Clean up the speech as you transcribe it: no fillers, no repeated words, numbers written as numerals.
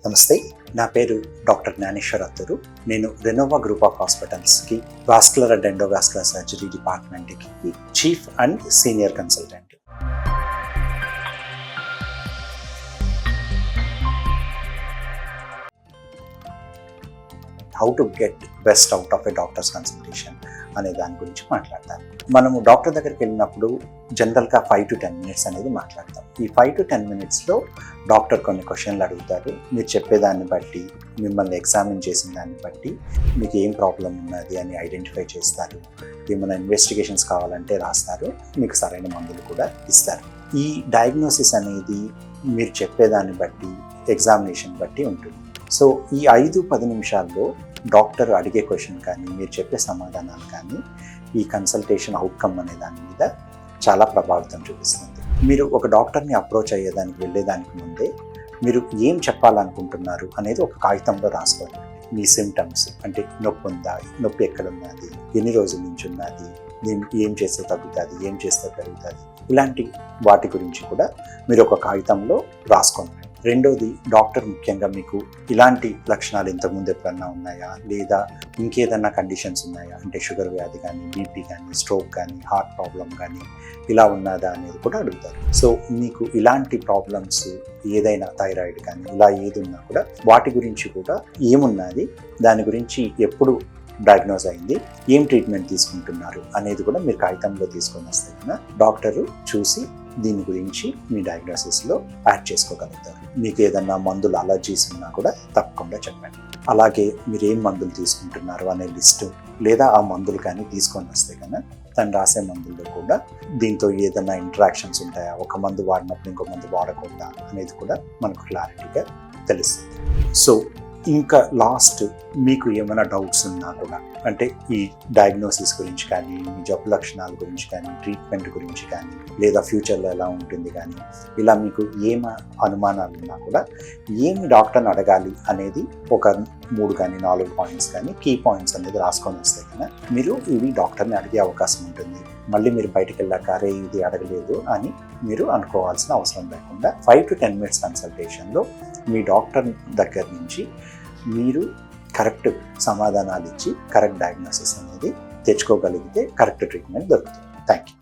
నమస్తే, నా పేరు డాక్టర్ జ్ఞానేశ్వర్ అత్తరు. నేను రెనోవా గ్రూప్ ఆఫ్ హాస్పిటల్స్కి వాస్కులర్ అండ్ ఎండోవాస్కులర్ సర్జరీ డిపార్ట్మెంట్కి chief and senior consultant. How to get best out of a doctor's consultation అనే దాని గురించి మాట్లాడతాను. మనము డాక్టర్ దగ్గరికి వెళ్ళినప్పుడు జనరల్గా 5 to 10 minutes అనేది మాట్లాడతాం. ఈ 5 to 10 minutesలో డాక్టర్ కొన్ని క్వశ్చన్లు అడుగుతారు. మీరు చెప్పేదాన్ని బట్టి, మిమ్మల్ని ఎగ్జామిన్ చేసిన దాన్ని బట్టి మీకు ఏం ప్రాబ్లం ఉన్నది అని ఐడెంటిఫై చేస్తారు. ఏమైనా ఇన్వెస్టిగేషన్స్ కావాలంటే రాస్తారు, మీకు సరైన మందులు కూడా ఇస్తారు. ఈ డయాగ్నోసిస్ అనేది మీరు చెప్పేదాన్ని బట్టి, ఎగ్జామినేషన్ బట్టి ఉంటుంది. సో ఈ 5-10 నిమిషాల్లో డాక్టర్ అడిగే క్వశ్చన్ కానీ, మీరు చెప్పే సమాధానాలు కానీ ఈ కన్సల్టేషన్ అవుట్కమ్ అనే దాని మీద చాలా ప్రభావితం చూపిస్తుంది. మీరు ఒక డాక్టర్ని అప్రోచ్ అయ్యేదానికి వెళ్ళేదానికి ముందే మీరు ఏం చెప్పాలనుకుంటున్నారు అనేది ఒక కాగితంలో రాసుకోండి. మీ సిమ్టమ్స్ అంటే నొప్పి ఉందా, నొప్పి ఎక్కడ ఉన్నది, ఎన్ని రోజుల నుంచి ఉన్నది, ఏం చేస్తే తగ్గుతుంది, ఏం చేస్తే పెరుగుతుంది, ఇలాంటి వాటి గురించి కూడా మీరు ఒక కాగితంలో రాసుకోండి. రెండోది, డాక్టర్ ముఖ్యంగా మీకు ఇలాంటి లక్షణాలు ఇంతకుముందు ఎప్పుడన్నా ఉన్నాయా, లేదా ఇంకేదన్నా కండిషన్స్ ఉన్నాయా అంటే షుగర్ వ్యాధి కానీ, బీపీ కానీ, స్ట్రోక్ కానీ, హార్ట్ ప్రాబ్లం కానీ ఇలా ఉన్నదా అనేది కూడా అడుగుతారు. సో మీకు ఇలాంటి ప్రాబ్లమ్స్ ఏదైనా, థైరాయిడ్ కానీ ఇలా ఏది ఉన్నా కూడా వాటి గురించి కూడా ఏమున్నది, దాని గురించి ఎప్పుడు డయాగ్నోజ్ అయింది, ఏం ట్రీట్మెంట్ తీసుకుంటున్నారు అనేది కూడా మీరు కాగితంలో తీసుకొని వస్తే కన్నా డాక్టరు చూసి దీని గురించి మీ డయాగ్నోసిస్లో యాడ్ చేసుకోగలుగుతారు. మీకు ఏదన్నా మందులు అలర్జీస్ ఉన్నా కూడా తప్పకుండా చెప్పండి. అలాగే మీరు ఏం మందులు తీసుకుంటున్నారు అనే లిస్టు లేదా ఆ మందులు కానీ తీసుకొని వస్తే కన్నా తను రాసే మందుల్లో కూడా దీంతో ఏదైనా ఇంటరాక్షన్స్ ఉంటాయా, ఒక మందు వాడినప్పుడు ఇంకో మందు వాడకూడదా అనేది కూడా మనకు క్లారిటీగా తెలుస్తుంది. సో ఇంకా లాస్ట్, మీకు ఏమైనా డౌట్స్ ఉన్నా కూడా అంటే ఈ డయాగ్నోసిస్ గురించి కానీ, మీ జబ్బు లక్షణాల గురించి కానీ, ట్రీట్మెంట్ గురించి కానీ, లేదా ఫ్యూచర్లో ఎలా ఉంటుంది కానీ, ఇలా మీకు ఏమి అనుమానాలు ఉన్నా కూడా ఏమి డాక్టర్ని అడగాలి అనేది ఒక 3 కానీ 4 పాయింట్స్ కానీ, కీ పాయింట్స్ అనేది రాసుకొని వస్తే కన్నా మీరు ఇవి డాక్టర్ని అడిగే అవకాశం ఉంటుంది. మళ్ళీ మీరు బయటకు వెళ్ళాక అరే ఇది అడగలేదు అని మీరు అనుకోవాల్సిన అవసరం లేకుండా 5 to 10 minutes కన్సల్టేషన్లో మీ డాక్టర్ దగ్గర నుంచి మీరు కరెక్ట్ సమాధానాలు ఇచ్చి కరెక్ట్ డయాగ్నోసిస్ అనేది తెచ్చుకోగలిగితే కరెక్ట్ ట్రీట్మెంట్ దొరుకుతుంది. Thank you.